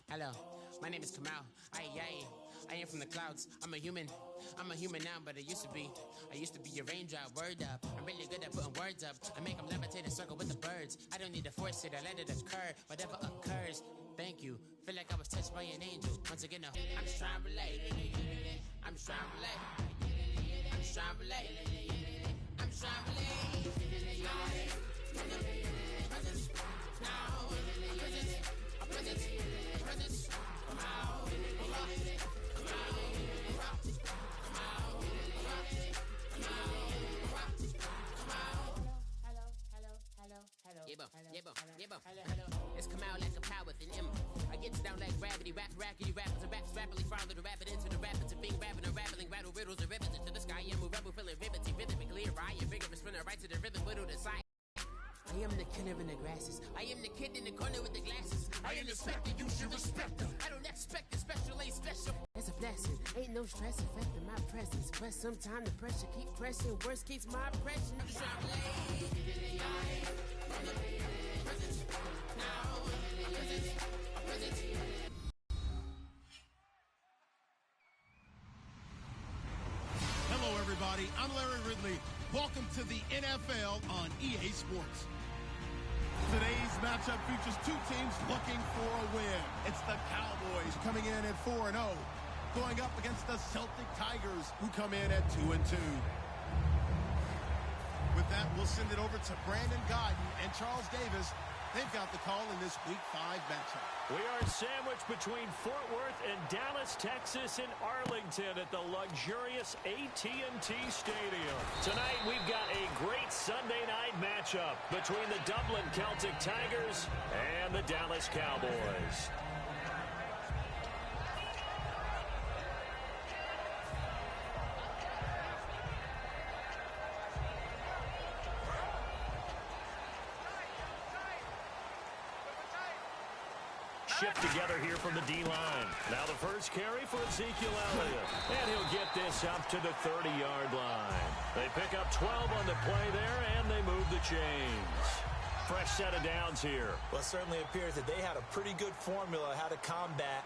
Hello, my name is Kamal. I am from the clouds. I'm a human now, but I used to be a raindrop. Word up, I'm really good at putting words up. I make them levitate and circle with the birds. I don't need to force it, I let it occur. Whatever occurs, thank you. Feel like I was touched by an angel. Once again, no, I'm just trying to relate. I'm just trying to relate. I'm just trying to relate. I'm just trying to relate. Presence, now, presence, come out, come out, come out, come out, It's come out like a power with an M. I get down like gravity, rackety rappers and raps rapidly follow the rapid into the rapids of being rapping and rattling, rattle riddles and rivets into the sky. I'm a rebel, feeling riveting, rhythm and clear. I am vigorous, spinner right to the rhythm, whittle the side. I am the killer in the grasses. I am the kid in the corner with the glasses. I am the spectre, you should respect them. I don't expect the special, ain't special. It's a blessing, ain't no stress affecting my presence. But sometimes the pressure keep pressing. Worst keeps my pressure. I'm trying to Hello, everybody. I'm Larry Ridley. Welcome to the NFL on EA Sports. Today's matchup features two teams looking for a win. It's the Cowboys coming in at 4-0, going up against the Celtic Tigers, who come in at 2-2. With that, we'll send it over to Brandon Godden and Charles Davis. They've got the call in this Week 5 matchup. We are sandwiched between Fort Worth and Dallas, Texas, and Arlington at the luxurious AT&T Stadium. Tonight, we've got a great Sunday night matchup between the Dublin Celtic Tigers and the Dallas Cowboys. Shift together here from the D-line. Now the first carry for Ezekiel Elliott. And he'll get this up to the 30-yard line. They pick up 12 on the play there, and they move the chains. Fresh set of downs here. Well, it certainly appears that they had a pretty good formula how to combat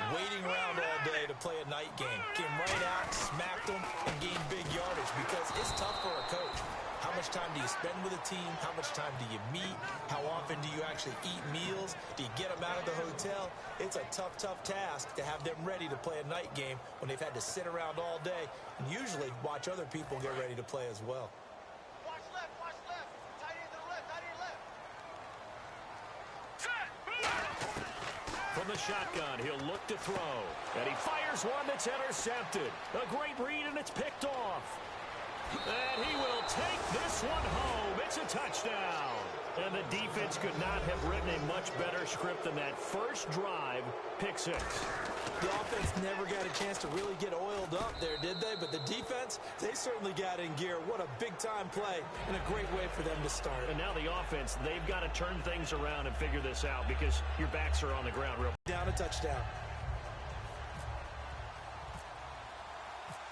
waiting around all day to play a night game. Came right out, smacked them, and gained big yardage because it's tough for a coach. How much time do you spend with a team? How much time do you meet? How often do you actually eat meals? Do you get them out of the hotel? It's a tough, tough task to have them ready to play a night game when they've had to sit around all day and usually watch other people get ready to play as well. Watch left, tight end to the left, tight end left. From the shotgun, he'll look to throw. And he fires one that's intercepted. A great read, and it's picked off. And he will take this one home. It's a touchdown. And the defense could not have written a much better script than that first drive, pick six. The offense never got a chance to really get oiled up there, did they? But the defense, they certainly got in gear. What a big-time play and a great way for them to start. And now the offense, they've got to turn things around and figure this out because your backs are on the ground real. Down a touchdown.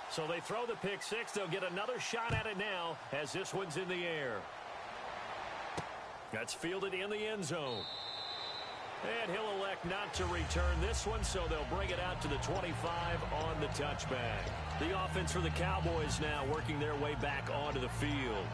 So they throw the pick six. They'll get another shot at it now as this one's in the air. That's fielded in the end zone. And he'll elect not to return this one, so they'll bring it out to the 25 on the touchback. The offense for the Cowboys now working their way back onto the field.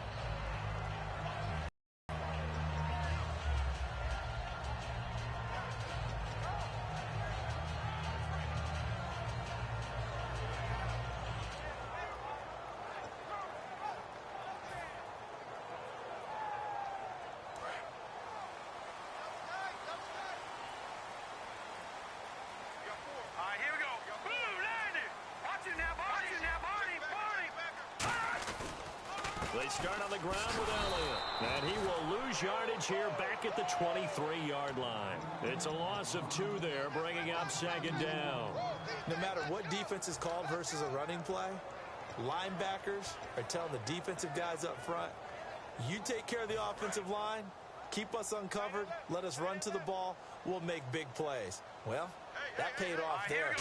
They start on the ground with Elliott. And he will lose yardage here back at the 23-yard line. It's a loss of 2 there, bringing up second down. No matter what defense is called versus a running play, linebackers are telling the defensive guys up front, you take care of the offensive line, keep us uncovered, let us run to the ball, we'll make big plays. Well, That paid off there.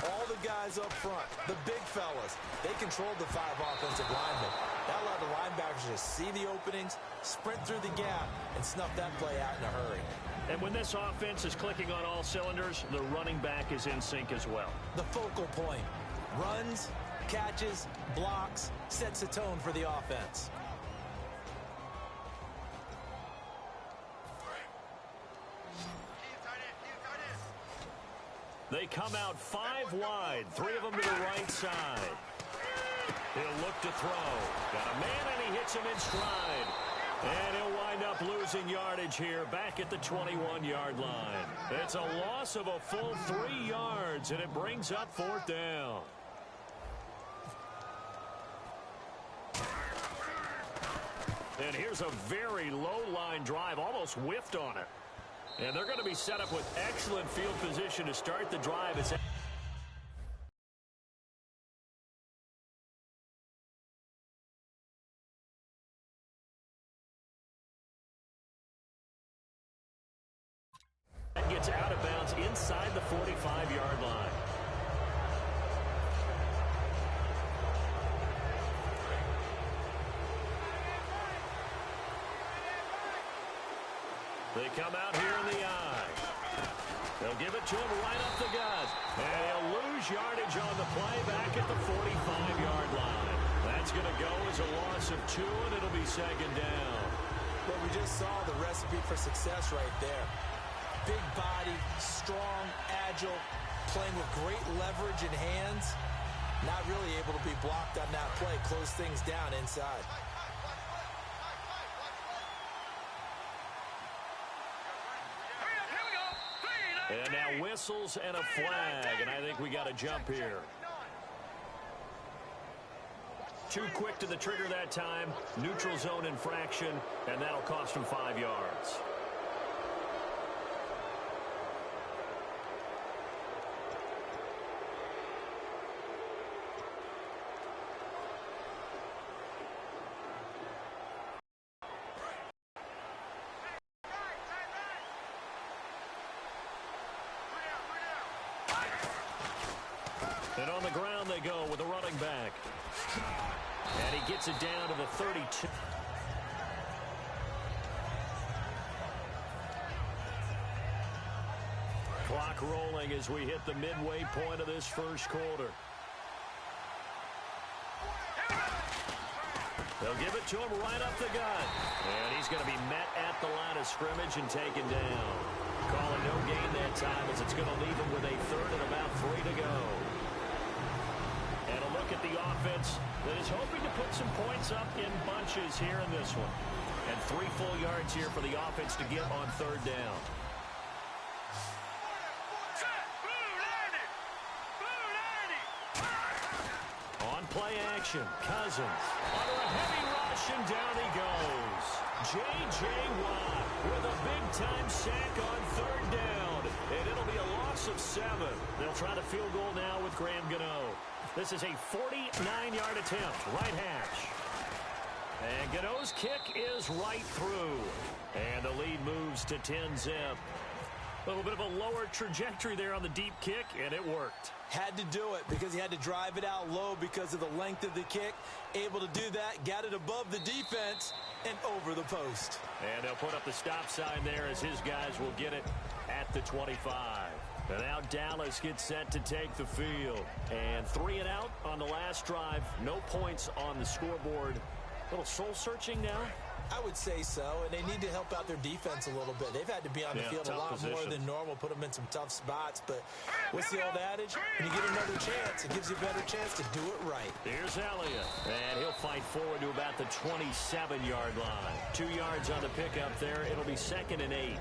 All the guys up front, the big fellas, they controlled the 5 offensive linemen. That allowed the linebackers to see the openings, sprint through the gap, and snuff that play out in a hurry. And when this offense is clicking on all cylinders, the running back is in sync as well. The focal point. Runs, catches, blocks, sets the tone for the offense. They come out 5 wide, 3 of them to the right side. He'll look to throw. Got a man, and he hits him in stride. And he'll wind up losing yardage here back at the 21-yard line. It's a loss of a full 3 yards, and it brings up 4th down. And here's a very low-line drive, almost whiffed on it. And they're going to be set up with excellent field position to start the drive. It's gets out of bounds inside the 45-yard line. They come out here in the eye. They'll give it to him right up the gut. And he'll lose yardage on the play back at the 45-yard line. That's going to go as a loss of 2, and it'll be 2nd down. Well, we just saw the recipe for success right there. Big body, strong, agile, playing with great leverage in hands. Not really able to be blocked on that play. Close things down inside. And now whistles and a flag, and I think we got a jump here. Too quick to the trigger that time. Neutral zone infraction, and that'll cost him 5 yards. And on the ground they go with a running back. And he gets it down to the 32. Clock rolling as we hit the midway point of this first quarter. They'll give it to him right up the gut. And he's going to be met at the line of scrimmage and taken down. Calling no gain that time as it's going to leave him with a 3rd and about 3 to go. And a look at the offense that is hoping to put some points up in bunches here in this one. And 3 full yards here for the offense to get on 3rd down. On play action, Cousins under a heavy rush, and down he goes. J.J. Watt with a big-time sack on 3rd down. And it'll be a loss of 7. They'll try the field goal now with Graham Gano. This is a 49-yard attempt, right hash. And Gano's kick is right through. And the lead moves to 10-zip. A little bit of a lower trajectory there on the deep kick, and it worked. Had to do it because he had to drive it out low because of the length of the kick. Able to do that, got it above the defense, and over the post. And they'll put up the stop sign there as his guys will get it at the 25. And now Dallas gets set to take the field. And 3 and out on the last drive. No points on the scoreboard. A little soul-searching now. I would say so, and they need to help out their defense a little bit. They've had to be on the field a lot more than normal, put them in some tough spots. But what's the old adage? When you get another chance, it gives you a better chance to do it right. Here's Elliott, and he'll fight forward to about the 27-yard line. 2 yards on the pickup there. It'll be 2nd and 8.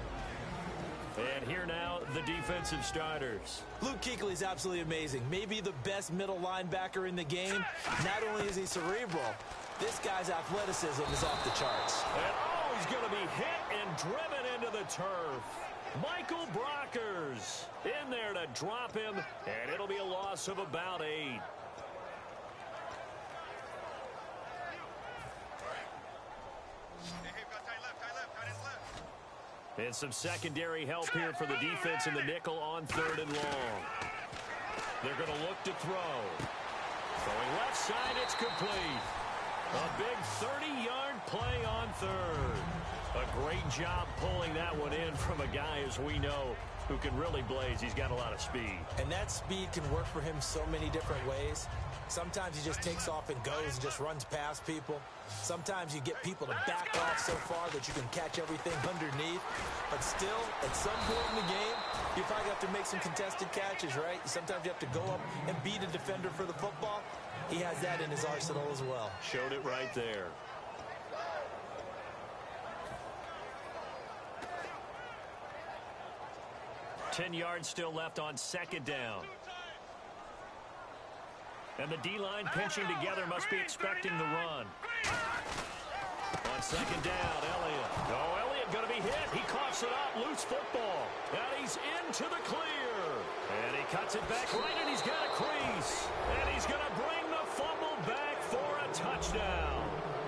And here now, the defensive starters. Luke Kuechly's absolutely amazing. Maybe the best middle linebacker in the game. Not only is he cerebral, this guy's athleticism is off the charts. And he's going to be hit and driven into the turf. Michael Brockers in there to drop him, and it'll be a loss of about 8. And some secondary help here for the defense in the nickel on 3rd and long. They're going to look to throw. Throwing left side, it's complete. A big 30-yard play on 3rd. A great job pulling that one in from a guy, as we know, who can really blaze. He's got a lot of speed. And that speed can work for him so many different ways. Sometimes he just takes off and goes and just runs past people. Sometimes you get people to back off so far that you can catch everything underneath. But still, at some point in the game, you probably have to make some contested catches, right? Sometimes you have to go up and beat a defender for the football. He has that in his arsenal as well. Showed it right there. Ten yards still left on 2nd down. And the D-line pinching together, must be expecting the run. On 2nd down, Elliott. Oh, Elliott going to be hit. He coughs it up. Loose football. And he's into the clear. And he cuts it back right, and he's got a crease. And he's going to bring the fumble back for a touchdown.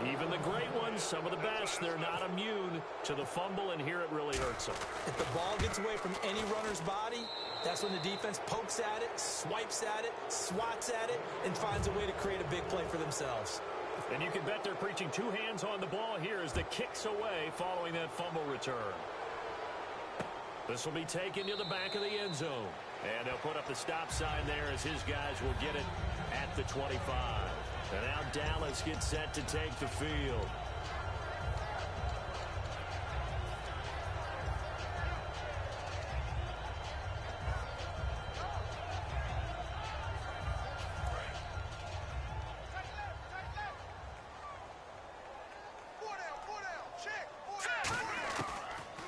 Even the great ones, some of the best, they're not immune to the fumble, and here it really hurts them. If the ball gets away from any runner's body, that's when the defense pokes at it, swipes at it, swats at it, and finds a way to create a big play for themselves. And you can bet they're preaching 2 hands on the ball here as the kick's away following that fumble return. This will be taken to the back of the end zone. And they'll put up the stop sign there as his guys will get it at the 25. And now Dallas gets set to take the field.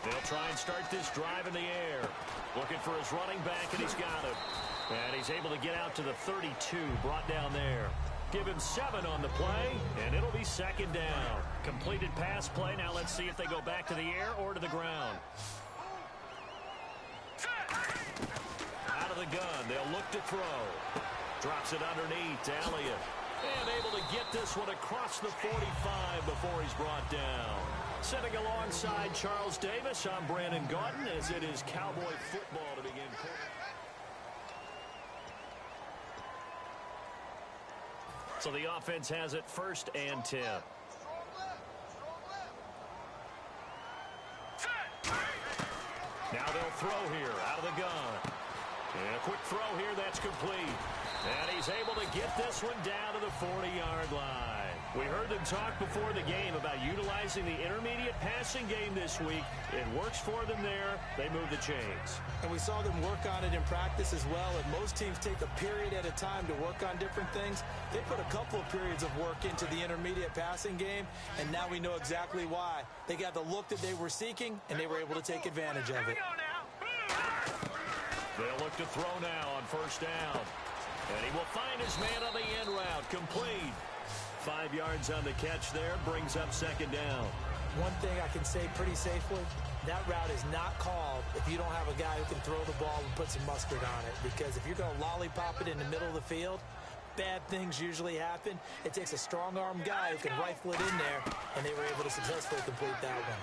They'll try and start this drive in the air. Looking for his running back, and he's got him. And he's able to get out to the 32, brought down there. Give him 7 on the play, and it'll be 2nd down. Completed pass play. Now let's see if they go back to the air or to the ground. Out of the gun. They'll look to throw. Drops it underneath to Elliott. And able to get this one across the 45 before he's brought down. Sitting alongside Charles Davis, I'm Brandon Gaudin, as it is Cowboy football to begin. So the offense has it 1st and 10. Now they'll throw here out of the gun. And a quick throw here, that's complete. And he's able to get this one down to the 40-yard line. We heard them talk before the game about utilizing the intermediate passing game this week. It works for them there. They move the chains. And we saw them work on it in practice as well. And most teams take a period at a time to work on different things. They put a couple of periods of work into the intermediate passing game, and now we know exactly why. They got the look that they were seeking, and they were able to take advantage of it. They'll look to throw now on 1st down. And he will find his man on the end route. Complete. 5 yards on the catch there. Brings up 2nd down. One thing I can say pretty safely, that route is not called if you don't have a guy who can throw the ball and put some mustard on it. Because if you're going to lollipop it in the middle of the field, bad things usually happen. It takes a strong-arm guy who can rifle it in there, and they were able to successfully complete that one.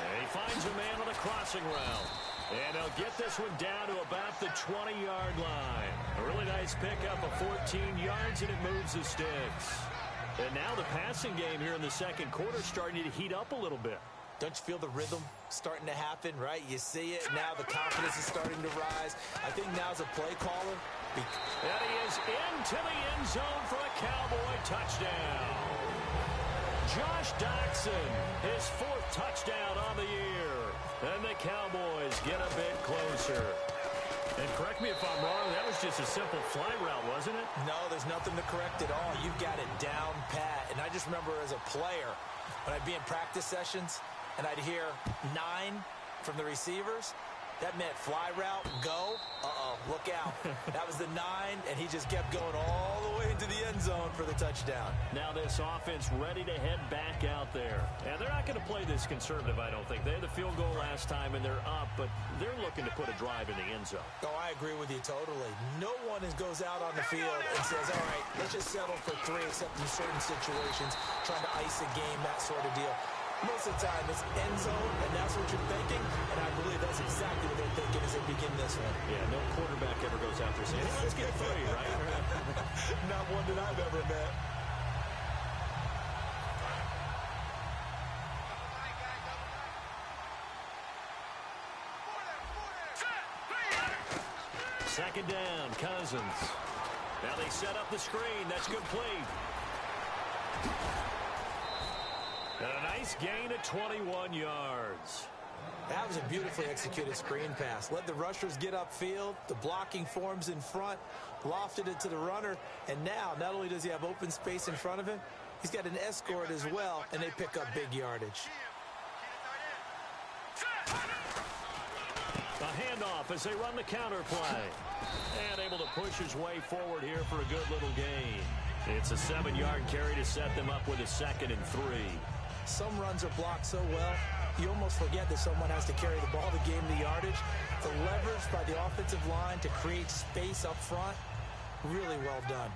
And he finds a man on a crossing route. And they'll get this one down to about the 20-yard line. A really nice pickup of 14 yards, and it moves the sticks. And now the passing game here in the 2nd quarter starting to heat up a little bit. Don't you feel the rhythm starting to happen, right? You see it. Now the confidence is starting to rise. I think now's a play caller. And he is into the end zone for a Cowboy touchdown. Josh Doxson, his 4th touchdown on the year. And the Cowboys get a bit closer. And correct me if I'm wrong, that was just a simple fly route, wasn't it? No, there's nothing to correct at all. You've got it down pat. And I just remember as a player, when I'd be in practice sessions and I'd hear 9 from the receivers, that meant fly route, go, look out. That was the 9, and he just kept going all the way into the end zone for the touchdown. Now this offense ready to head back out there. And they're not going to play this conservative, I don't think. They had the field goal last time, and they're up, but they're looking to put a drive in the end zone. Oh, I agree with you totally. No one goes out on the field and says, all right, let's just settle for 3, except in certain situations, trying to ice a game, that sort of deal. Most of the time, it's end zone, and that's what you're thinking, and I believe that's exactly what they're thinking as they begin this one. Yeah, no quarterback ever goes out there saying, hey, let's get 3, right? Not one that I've ever met. Second down, Cousins. Now they set up the screen. That's complete. And a nice gain of 21 yards. That was a beautifully executed screen pass. Let the rushers get upfield. The blocking forms in front. Lofted it to the runner. And now, not only does he have open space in front of him, he's got an escort as well, and they pick up big yardage. A handoff as they run the counter play. And able to push his way forward here for a good little gain. It's a 7-yard carry to set them up with a 2nd and 3. Some runs are blocked so well, you almost forget that someone has to carry the ball to gain the yardage. The leverage by the offensive line to create space up front, really well done.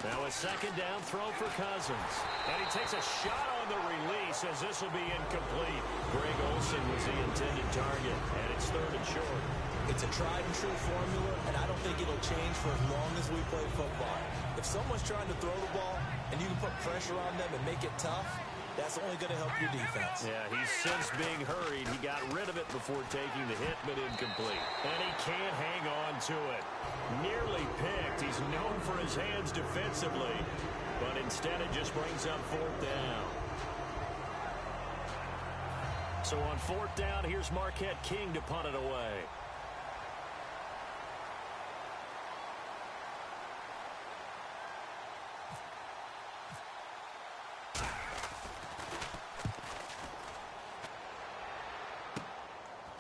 Now a 2nd down throw for Cousins. And he takes a shot on the release as this will be incomplete. Greg Olsen was the intended target, and it's 3rd and short. It's a tried-and-true formula, and I don't think it'll change for as long as we play football. If someone's trying to throw the ball and you can put pressure on them and make it tough, that's only going to help your defense. Yeah, he's since being hurried. He got rid of it before taking the hit, but incomplete. And he can't hang on to it. Nearly picked. He's known for his hands defensively, but instead it just brings up 4th down. So on 4th down, here's Marquette King to punt it away.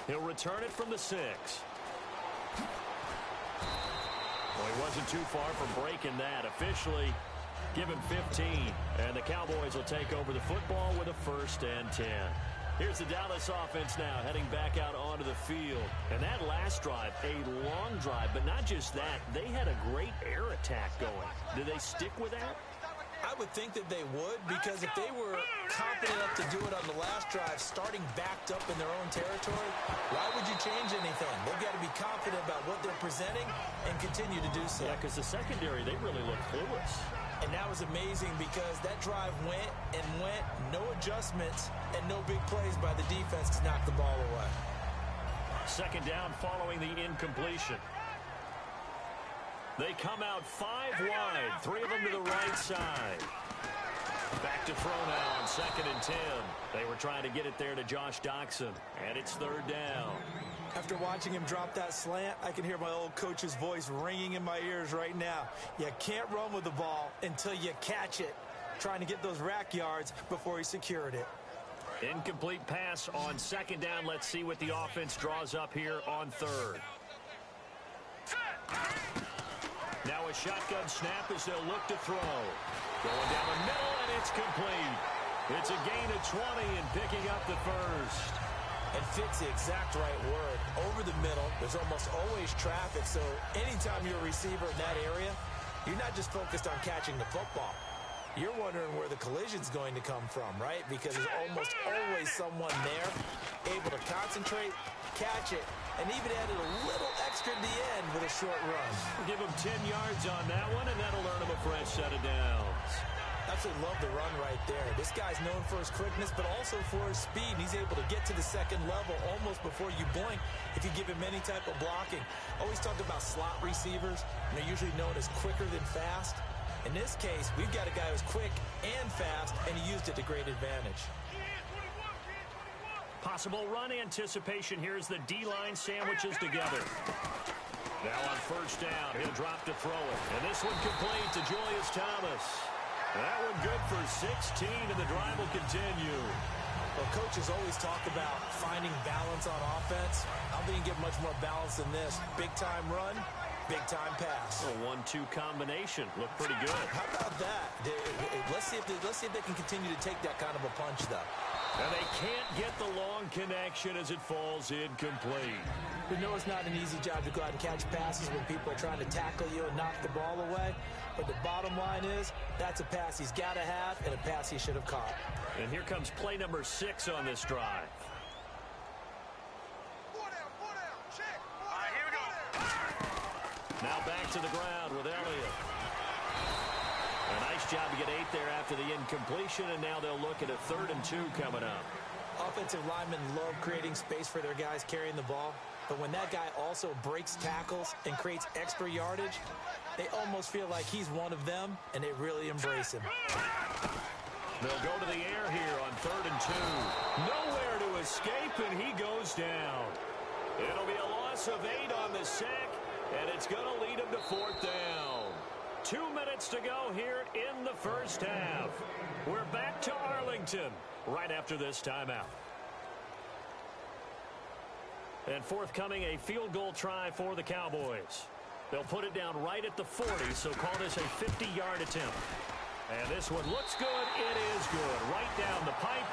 He'll return it from the 6. Well, he wasn't too far from breaking that. Officially, give him 15. And the Cowboys will take over the football with a 1st and 10. Here's the Dallas offense now heading back out onto the field. And that last drive, a long drive, but not just that. They had a great air attack going. Do they stick with that? I would think that they would, because if they were confident enough to do it on the last drive, starting backed up in their own territory, why would you change anything? They've got to be confident about what they're presenting and continue to do so. Yeah, because the secondary, they really look clueless. And that was amazing because that drive went and went, no adjustments, and no big plays by the defense to knock the ball away. 2nd down following the incompletion. They come out 5 wide, 3 of them to the right side. Back to throw now on 2nd and 10. They were trying to get it there to Josh Doxson, and it's 3rd down. After watching him drop that slant, I can hear my old coach's voice ringing in my ears right now. You can't run with the ball until you catch it. Trying to get those rack yards before he secured it. Incomplete pass on 2nd down. Let's see what the offense draws up here on 3rd. Now a shotgun snap as they'll look to throw. Going down the middle, and it's complete. It's a gain of 20 and picking up the 1st. And fit's the exact right word. Over the middle, there's almost always traffic, so anytime you're a receiver in that area, you're not just focused on catching the football. You're wondering where the collision's going to come from, right? Because there's almost always someone there able to concentrate, catch it, and even added a little extra at the end with a short run. Give him 10 yards on that one, and that'll earn him a fresh set of downs. Absolutely love the run right there. This guy's known for his quickness, but also for his speed. He's able to get to the 2nd level almost before you blink if you give him any type of blocking. Always talk about slot receivers, and they're usually known as quicker than fast. In this case, we've got a guy who's quick and fast, and he used it to great advantage. Possible run anticipation here as the D-line sandwiches together. Now on 1st down, he'll drop to throw it. And this one complete to Julius Thomas. That one good for 16, and the drive will continue. Well, coaches always talk about finding balance on offense. I don't think you get much more balance than this. Big-time run, big-time pass. A 1-2 combination. Looked pretty good. How about that? Let's see if they can continue to take that kind of a punch, though. And they can't get the long connection as it falls incomplete. We know it's not an easy job to go out and catch passes when people are trying to tackle you and knock the ball away. But the bottom line is, that's a pass he's got to have and a pass he should have caught. And here comes play number 6 on this drive. Check. All right, here we go. Now back to the ground with Elliott. A nice job to get 8 there after the incompletion, and now they'll look at a 3rd and 2 coming up. Offensive linemen love creating space for their guys carrying the ball, but when that guy also breaks tackles and creates extra yardage, they almost feel like he's one of them, and they really embrace him. They'll go to the air here on 3rd and 2. Nowhere to escape, and he goes down. It'll be a loss of 8 on the sack, and it's going to lead him to 4th down. 2 minutes to go here in the first half. We're back to Arlington right after this timeout. And forthcoming, a field goal try for the Cowboys. They'll put it down right at the 40, so call this a 50-yard attempt. And this one looks good. It is good. Right down the pipe.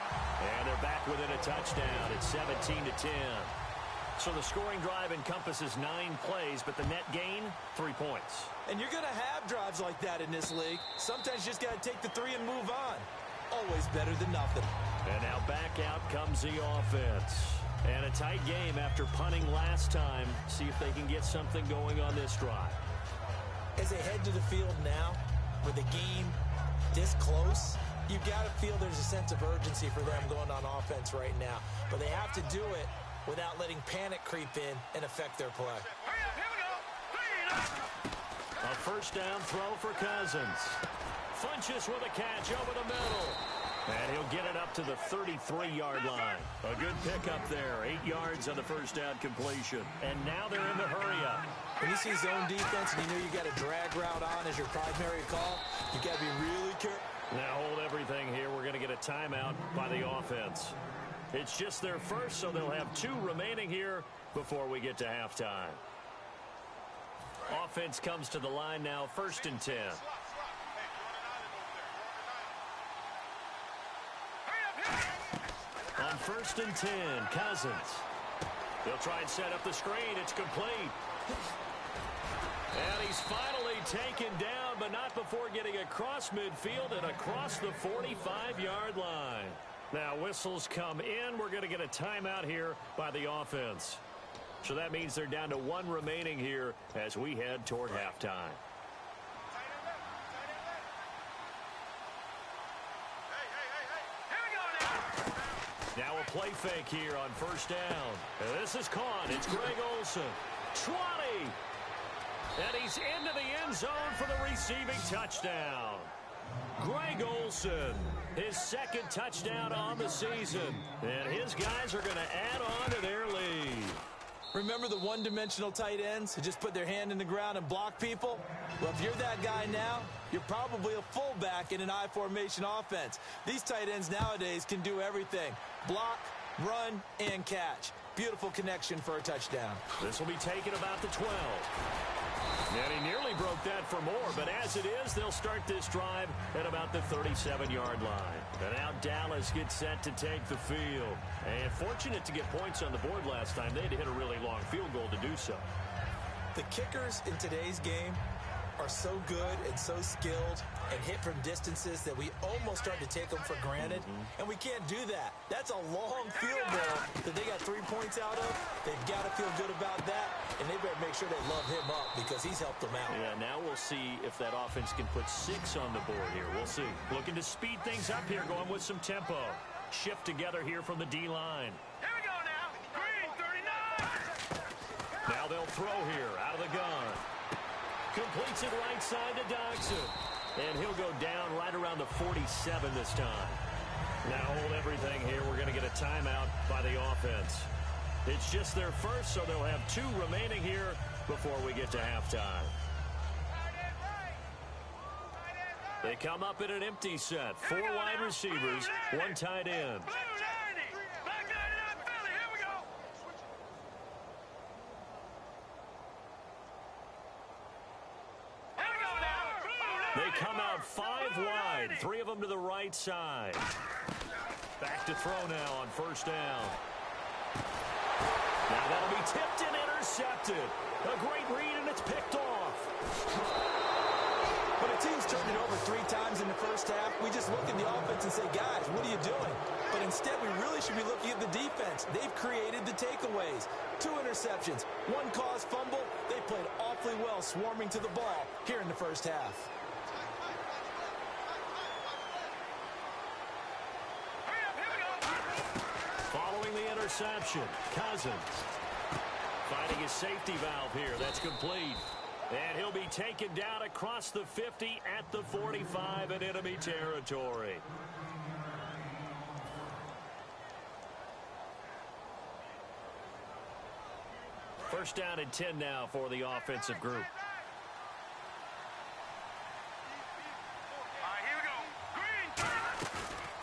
And they're back within a touchdown. It's 17-10. So the scoring drive encompasses 9 plays, but the net gain, 3 points. And you're going to have drives like that in this league. Sometimes you just got to take the 3 and move on. Always better than nothing. And now back out comes the offense. And a tight game after punting last time. See if they can get something going on this drive. As they head to the field now, with the game this close, you've got to feel there's a sense of urgency for them going on offense right now. But they have to do it without letting panic creep in and affect their play. A first down throw for Cousins. Funches with a catch over the middle. And he'll get it up to the 33-yard line. A good pickup there. 8 yards on the first down completion. And now they're in the hurry-up. When you see zone defense and you know you got a drag route on as your primary call, you got to be really careful. Now hold everything here. We're going to get a timeout by the offense. It's just their first, so they'll have 2 remaining here before we get to halftime. Offense comes to the line now, 1st and 10. On 1st and 10, Cousins. They'll try and set up the screen. It's complete. And he's finally taken down, but not before getting across midfield and across the 45-yard line. Now whistles come in. We're going to get a timeout here by the offense. So that means they're down to 1 remaining here as we head toward halftime. Now a play fake here on 1st down. And this is caught. It's Greg Olsen. 20. And he's into the end zone for the receiving touchdown. Greg Olsen, his 2nd touchdown on the season. And his guys are going to add on to their lead. Remember the one-dimensional tight ends who just put their hand in the ground and block people? Well, if you're that guy now, you're probably a fullback in an I-formation offense. These tight ends nowadays can do everything. Block, run, and catch. Beautiful connection for a touchdown. This will be taken about the 12. And he nearly broke that for more, but as it is, they'll start this drive at about the 37-yard line. And now Dallas gets set to take the field. And fortunate to get points on the board last time. They had to hit a really long field goal to do so. The kickers in today's game are so good and so skilled and hit from distances that we almost start to take them for granted, and we can't do that. That's a long field goal that they got 3 points out of. They've got to feel good about that, and they better make sure they love him up because he's helped them out. Yeah, now we'll see if that offense can put 6 on the board here. We'll see. Looking to speed things up here, going with some tempo. Shift together here from the D-line. Here we go now. Green, 39. Now they'll throw here out of the gun. Completes it right side to Dodson. And he'll go down right around the 47 this time. Now hold everything here. We're going to get a timeout by the offense. It's just their first, so they'll have 2 remaining here before we get to halftime. They come up in an empty set. 4 wide receivers, 1 tight end. They come out 5 wide, 3 of them to the right side. Back to throw now on first down. Now that'll be tipped and intercepted. A great read, and it's picked off. When a team's turned it over 3 times in the first half, we just look at the offense and say, guys, what are you doing? But instead, we really should be looking at the defense. They've created the takeaways. 2 interceptions, 1 caused fumble. They played awfully well swarming to the ball here in the first half. Following the interception, Cousins finding his safety valve here. That's complete. And he'll be taken down across the 50 at the 45 in enemy territory. First down and 10 now for the offensive group.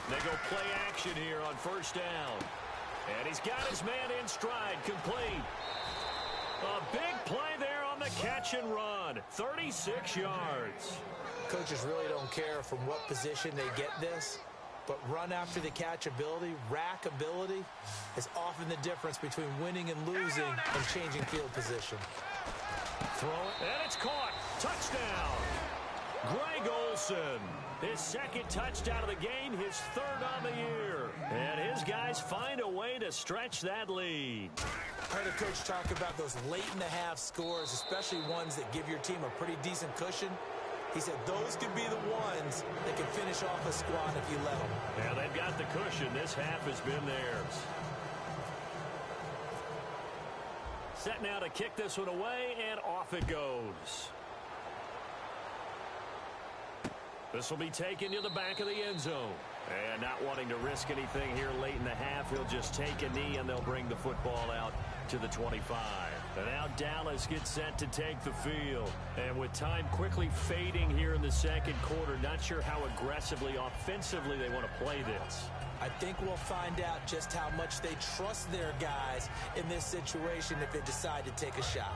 They go play action here on first down. And he's got his man in stride, complete. A big play there on the catch and run. 36 yards. Coaches really don't care from what position they get this, but run after the catch ability, rack ability, is often the difference between winning and losing and changing field position. Throw it, and it's caught. Touchdown. Greg Olsen, his 2nd touchdown of the game, his 3rd on the year. And his guys find a way to stretch that lead. I heard a coach talk about those late-in-the-half scores, especially ones that give your team a pretty decent cushion. He said those could be the ones that can finish off a squad if you let them. Yeah, they've got the cushion. This half has been theirs. Set now to kick this one away, and off it goes. This will be taken to the back of the end zone. And not wanting to risk anything here late in the half, he'll just take a knee, and they'll bring the football out to the 25. And now Dallas gets set to take the field. And with time quickly fading here in the second quarter, not sure how aggressively, offensively they want to play this. I think we'll find out just how much they trust their guys in this situation if they decide to take a shot.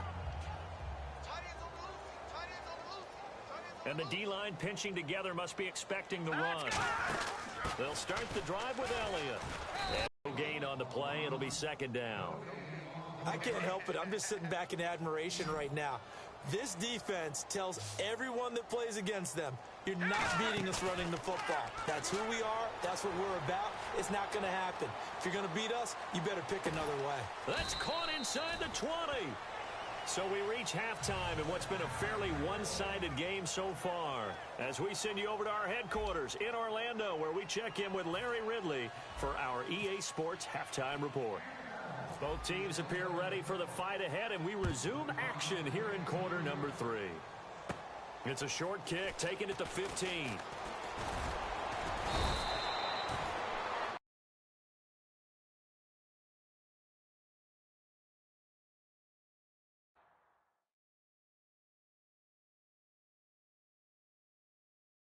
And the D-line pinching together must be expecting the run. They'll start the drive with Elliott. And no gain on the play. It'll be 2nd down. I can't help it. I'm just sitting back in admiration right now. This defense tells everyone that plays against them, you're not beating us running the football. That's who we are. That's what we're about. It's not going to happen. If you're going to beat us, you better pick another way. That's caught inside the 20. So we reach halftime in what's been a fairly one-sided game so far, as we send you over to our headquarters in Orlando, where we check in with Larry Ridley for our EA Sports Halftime Report. Both teams appear ready for the fight ahead, and we resume action here in quarter number 3. It's a short kick, taken at the 15.